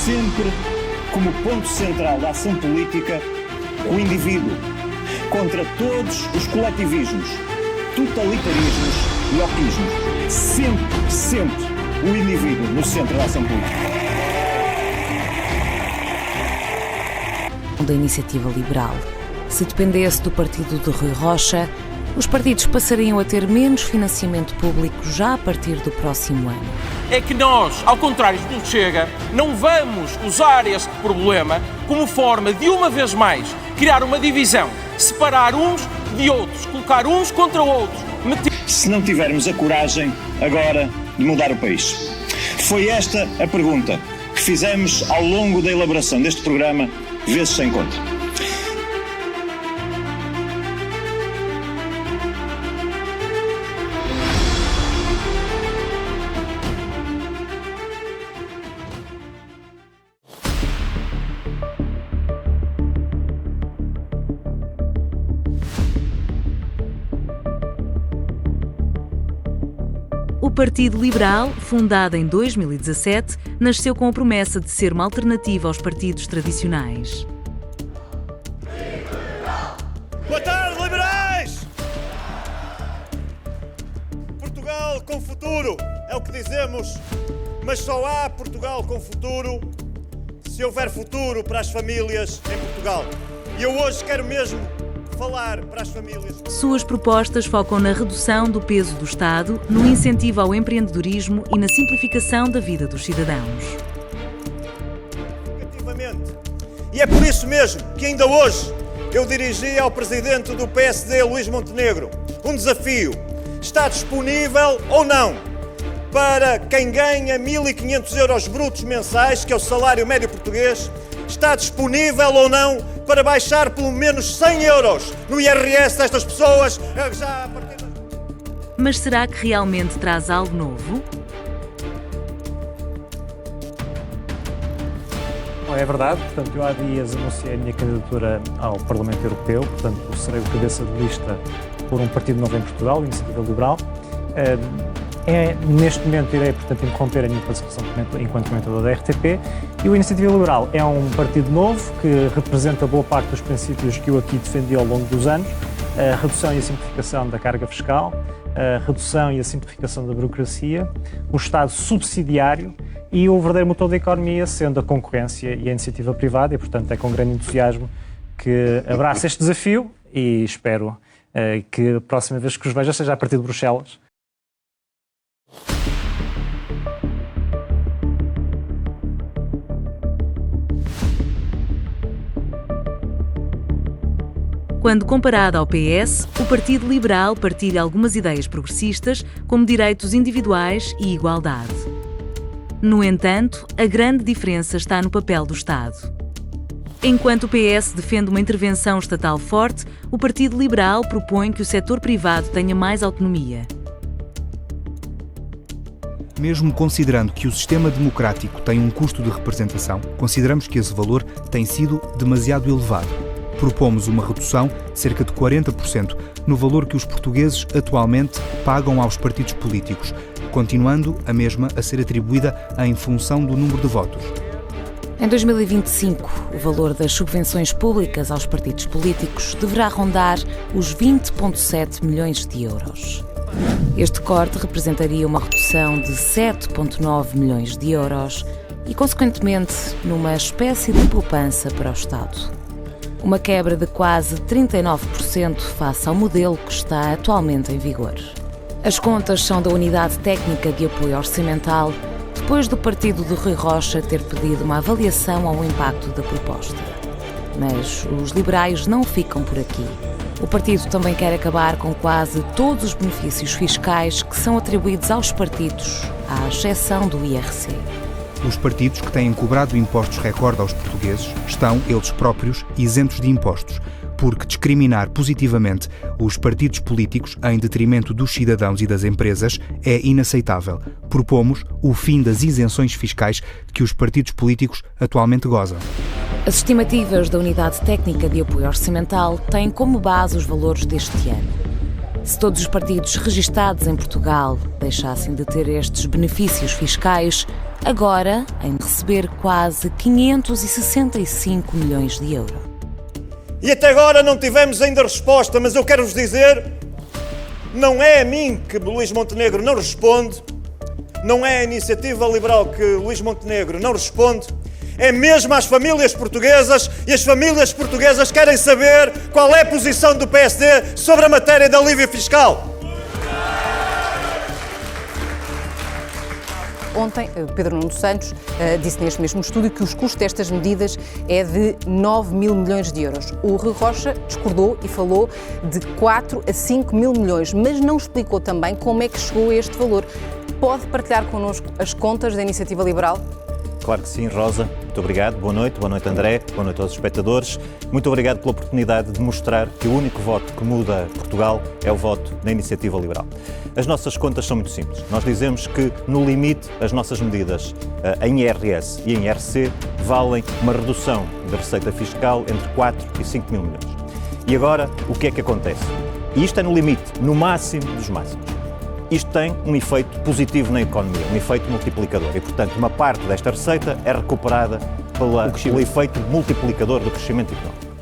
sempre como ponto central da ação política o indivíduo, contra todos os coletivismos, totalitarismos e oquismos. Sempre o indivíduo no centro da ação política. Da Iniciativa Liberal. Se dependesse do partido de Rui Rocha, os partidos passariam a ter menos financiamento público já a partir do próximo ano. É que nós, ao contrário do Chega, não vamos usar este problema como forma de, uma vez mais, criar uma divisão, separar uns de outros, colocar uns contra outros. Se não tivermos a coragem, agora, de mudar o país. Foi esta a pergunta que fizemos ao longo da elaboração deste programa, vezes sem conta. O Partido Liberal, fundado em 2017, nasceu com a promessa de ser uma alternativa aos partidos tradicionais. Boa tarde, liberais! Portugal com futuro, é o que dizemos, mas só há Portugal com futuro se houver futuro para as famílias em Portugal. E eu hoje quero mesmo falar para as famílias. Suas propostas focam na redução do peso do Estado, no incentivo ao empreendedorismo e na simplificação da vida dos cidadãos. E é por isso mesmo que ainda hoje eu dirigi ao presidente do PSD, Luís Montenegro, um desafio. Está disponível ou não para quem ganha 1.500 euros brutos mensais, que é o salário médio português, está disponível ou não para baixar pelo menos 100 euros no IRS destas pessoas já a partir de... Mas será que realmente traz algo novo? É verdade, portanto, eu há dias anunciei a minha candidatura ao Parlamento Europeu, portanto, serei o cabeça de lista por um partido novo em Portugal, a Iniciativa Liberal. Neste momento irei, portanto, interromper a minha participação enquanto comentador da RTP, e o Iniciativa Liberal é um partido novo que representa boa parte dos princípios que eu aqui defendi ao longo dos anos: a redução e a simplificação da carga fiscal, a redução e a simplificação da burocracia, o Estado subsidiário e o verdadeiro motor da economia sendo a concorrência e a iniciativa privada, e portanto é com grande entusiasmo que abraço este desafio e espero que a próxima vez que os veja seja a partir de Bruxelas. Quando comparado ao PS, o Partido Liberal partilha algumas ideias progressistas, como direitos individuais e igualdade. No entanto, a grande diferença está no papel do Estado. Enquanto o PS defende uma intervenção estatal forte, o Partido Liberal propõe que o setor privado tenha mais autonomia. Mesmo considerando que o sistema democrático tem um custo de representação, consideramos que esse valor tem sido demasiado elevado. Propomos uma redução de cerca de 40% no valor que os portugueses atualmente pagam aos partidos políticos, continuando a mesma a ser atribuída em função do número de votos. Em 2025, o valor das subvenções públicas aos partidos políticos deverá rondar os 20,7 milhões de euros. Este corte representaria uma redução de 7,9 milhões de euros e, consequentemente, numa espécie de poupança para o Estado. Uma quebra de quase 39% face ao modelo que está atualmente em vigor. As contas são da Unidade Técnica de Apoio Orçamental, depois do partido de Rui Rocha ter pedido uma avaliação ao impacto da proposta. Mas os liberais não ficam por aqui. O partido também quer acabar com quase todos os benefícios fiscais que são atribuídos aos partidos, à exceção do IRC. Os partidos que têm cobrado impostos recorde aos portugueses estão, eles próprios, isentos de impostos, porque discriminar positivamente os partidos políticos em detrimento dos cidadãos e das empresas é inaceitável. Propomos o fim das isenções fiscais que os partidos políticos atualmente gozam. As estimativas da Unidade Técnica de Apoio Orçamental têm como base os valores deste ano. Se todos os partidos registados em Portugal deixassem de ter estes benefícios fiscais, agora em receber quase 565 milhões de euros. E até agora não tivemos ainda resposta, mas eu quero-vos dizer, não é a mim que Luís Montenegro não responde, não é a Iniciativa Liberal que Luís Montenegro não responde, é mesmo às famílias portuguesas, e as famílias portuguesas querem saber qual é a posição do PSD sobre a matéria da alívio fiscal. Ontem, Pedro Nuno Santos disse neste mesmo estúdio que os custos destas medidas é de 9 mil milhões de euros. O Rui Rocha discordou e falou de 4 a 5 mil milhões, mas não explicou também como é que chegou a este valor. Pode partilhar connosco as contas da Iniciativa Liberal? Claro que sim, Rosa. Muito obrigado. Boa noite, André. Boa noite aos espectadores. Muito obrigado pela oportunidade de mostrar que o único voto que muda Portugal é o voto da Iniciativa Liberal. As nossas contas são muito simples. Nós dizemos que, no limite, as nossas medidas em IRS e em IRC valem uma redução da receita fiscal entre 4 e 5 mil milhões. E agora, o que é que acontece? E isto é no limite, no máximo dos máximos. Isto tem um efeito positivo na economia, um efeito multiplicador. E, portanto, uma parte desta receita é recuperada pelo efeito multiplicador do crescimento económico.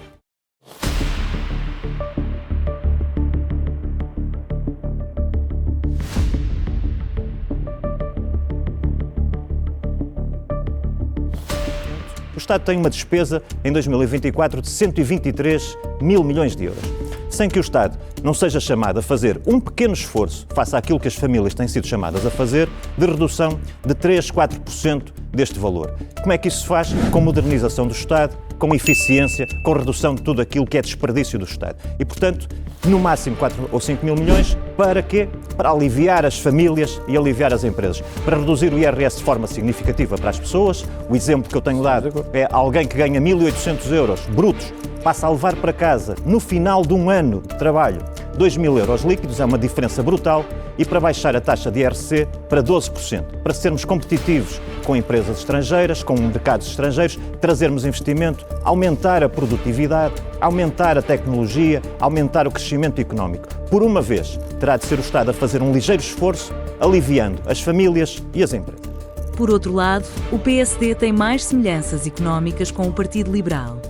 O Estado tem uma despesa em 2024 de 123 mil milhões de euros. Sem que o Estado não seja chamado a fazer um pequeno esforço face àquilo que as famílias têm sido chamadas a fazer, de redução de 3, 4% deste valor. Como é que isso se faz? Com modernização do Estado, com eficiência, com redução de tudo aquilo que é desperdício do Estado. E, portanto, no máximo 4 ou 5 mil milhões, para quê? Para aliviar as famílias e aliviar as empresas. Para reduzir o IRS de forma significativa para as pessoas. O exemplo que eu tenho dado é alguém que ganha 1.800 euros brutos, passa a levar para casa, no final de um ano de trabalho, 2 mil euros líquidos, é uma diferença brutal, e para baixar a taxa de IRC para 12%, para sermos competitivos com empresas estrangeiras, com mercados estrangeiros, trazermos investimento, aumentar a produtividade, aumentar a tecnologia, aumentar o crescimento económico. Por uma vez, terá de ser o Estado a fazer um ligeiro esforço, aliviando as famílias e as empresas. Por outro lado, o PSD tem mais semelhanças económicas com o Partido Liberal.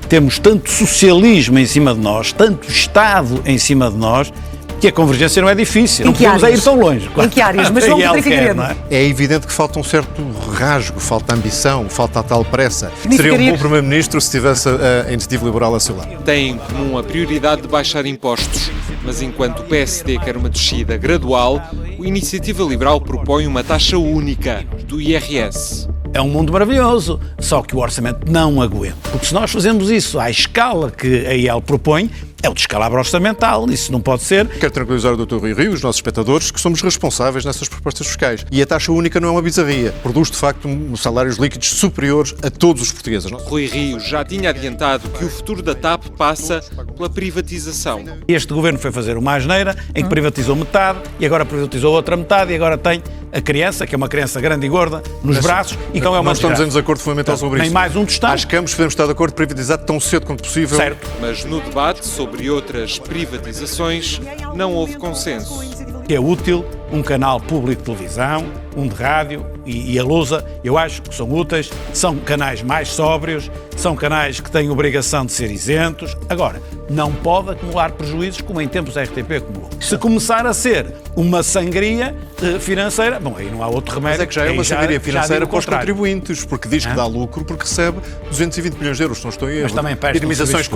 Temos tanto socialismo em cima de nós, tanto Estado em cima de nós, que a convergência não é difícil. Não podemos ir tão longe. Em que áreas? Mas vamos ter Figueiredo. É evidente que falta um certo rasgo, falta ambição, falta a tal pressa. Seria um bom Primeiro-Ministro se tivesse a Iniciativa Liberal a seu lado. Tem em comum a prioridade de baixar impostos, mas enquanto o PSD quer uma descida gradual, a Iniciativa Liberal propõe uma taxa única do IRS. É um mundo maravilhoso, só que o orçamento não aguenta. Porque se nós fazemos isso à escala que a IEL propõe, é o descalabro orçamental, isso não pode ser. Quero tranquilizar o Dr. Rui Rio e os nossos espectadores que somos responsáveis nessas propostas fiscais. E a taxa única não é uma bizarria. Produz, de facto, salários líquidos superiores a todos os portugueses. Rui Rio já tinha adiantado que o futuro da TAP passa pela privatização. Este governo foi fazer uma asneira em que privatizou metade e agora privatizou outra metade e agora tem a criança, que é uma criança grande e gorda, nos braços e que não é uma Nós estamos em desacordo fundamental sobre isso. Nem mais um tostão. Acho que ambos podemos estar de acordo de privatizar tão cedo quanto possível. Certo. Mas no debate sobre outras privatizações não houve consenso. É útil um canal público de televisão, um de rádio e a Lusa, eu acho que são úteis, são canais mais sóbrios, são canais que têm obrigação de ser isentos. Agora, não pode acumular prejuízos como em tempos a RTP acumulou. Se começar a ser uma sangria financeira, bom, aí não há outro remédio. Mas é que já é uma sangria financeira para os contribuintes, porque diz que dá lucro porque recebe 220 milhões de euros, não estou a erro. Mas também presta indemnizações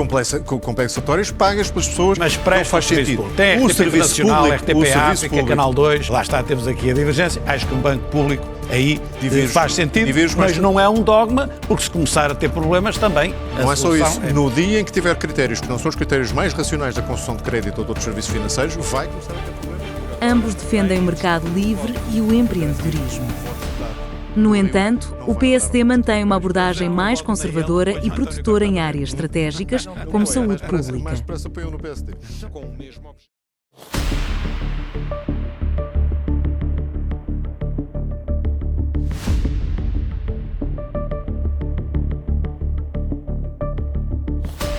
compensatórias pagas pelas pessoas. Mas presta faz sentido. Tem o RTP serviço Nacional, público, RTP o serviço África, público. Canal 2, lá está, temos aqui a divergência. Acho que um banco público aí faz sentido, mas não é um dogma, porque se começar a ter problemas também. Não é só isso. No dia em que tiver critérios que não são os critérios mais racionais da concessão de crédito ou de outros serviços financeiros, vai começar a ter problemas. Ambos defendem o mercado livre e o empreendedorismo. No entanto, o PSD mantém uma abordagem mais conservadora e protetora em áreas estratégicas, como saúde pública.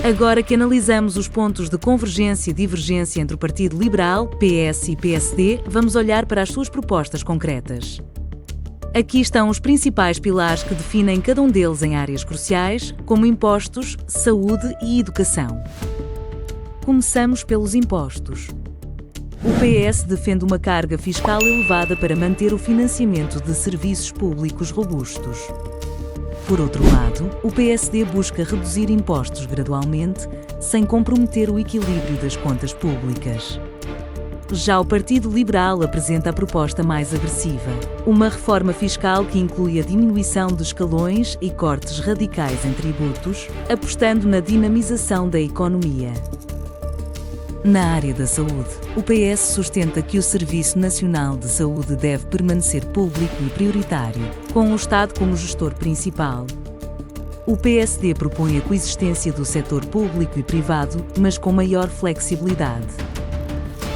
Agora que analisamos os pontos de convergência e divergência entre o Partido Liberal, PS e PSD, vamos olhar para as suas propostas concretas. Aqui estão os principais pilares que definem cada um deles em áreas cruciais, como impostos, saúde e educação. Começamos pelos impostos. O PS defende uma carga fiscal elevada para manter o financiamento de serviços públicos robustos. Por outro lado, o PSD busca reduzir impostos gradualmente, sem comprometer o equilíbrio das contas públicas. Já o Partido Liberal apresenta a proposta mais agressiva, uma reforma fiscal que inclui a diminuição de escalões e cortes radicais em tributos, apostando na dinamização da economia. Na área da saúde, o PS sustenta que o Serviço Nacional de Saúde deve permanecer público e prioritário, com o Estado como gestor principal. O PSD propõe a coexistência do setor público e privado, mas com maior flexibilidade.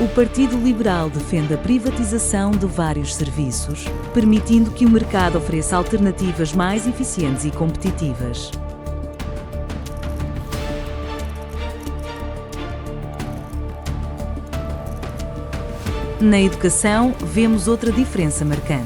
O Partido Liberal defende a privatização de vários serviços, permitindo que o mercado ofereça alternativas mais eficientes e competitivas. Na educação, vemos outra diferença marcante.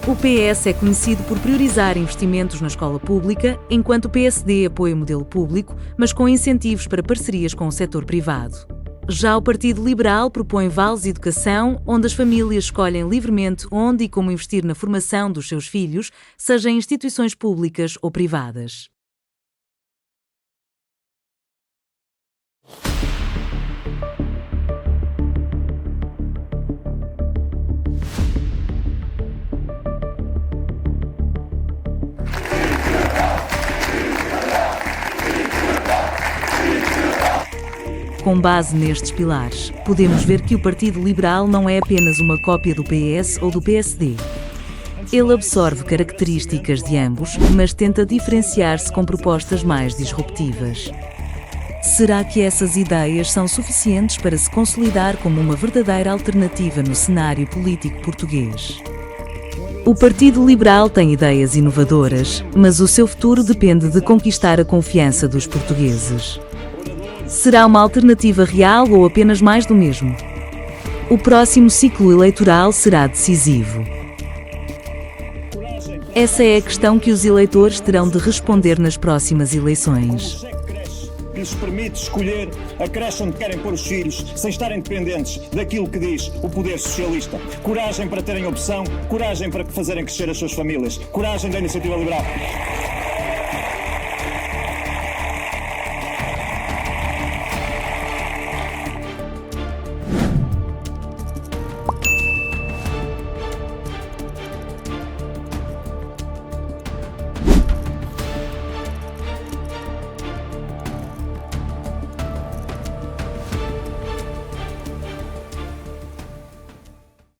O PS é conhecido por priorizar investimentos na escola pública, enquanto o PSD apoia o modelo público, mas com incentivos para parcerias com o setor privado. Já o Partido Liberal propõe vales de educação, onde as famílias escolhem livremente onde e como investir na formação dos seus filhos, seja em instituições públicas ou privadas. Com base nestes pilares, podemos ver que o Partido Liberal não é apenas uma cópia do PS ou do PSD. Ele absorve características de ambos, mas tenta diferenciar-se com propostas mais disruptivas. Será que essas ideias são suficientes para se consolidar como uma verdadeira alternativa no cenário político português? O Partido Liberal tem ideias inovadoras, mas o seu futuro depende de conquistar a confiança dos portugueses. Será uma alternativa real ou apenas mais do mesmo? O próximo ciclo eleitoral será decisivo. Essa é a questão que os eleitores terão de responder nas próximas eleições. Que lhes permite escolher a creche onde querem pôr os filhos, sem estarem dependentes daquilo que diz o poder socialista. Coragem para terem opção, coragem para fazerem crescer as suas famílias, coragem da Iniciativa Liberal.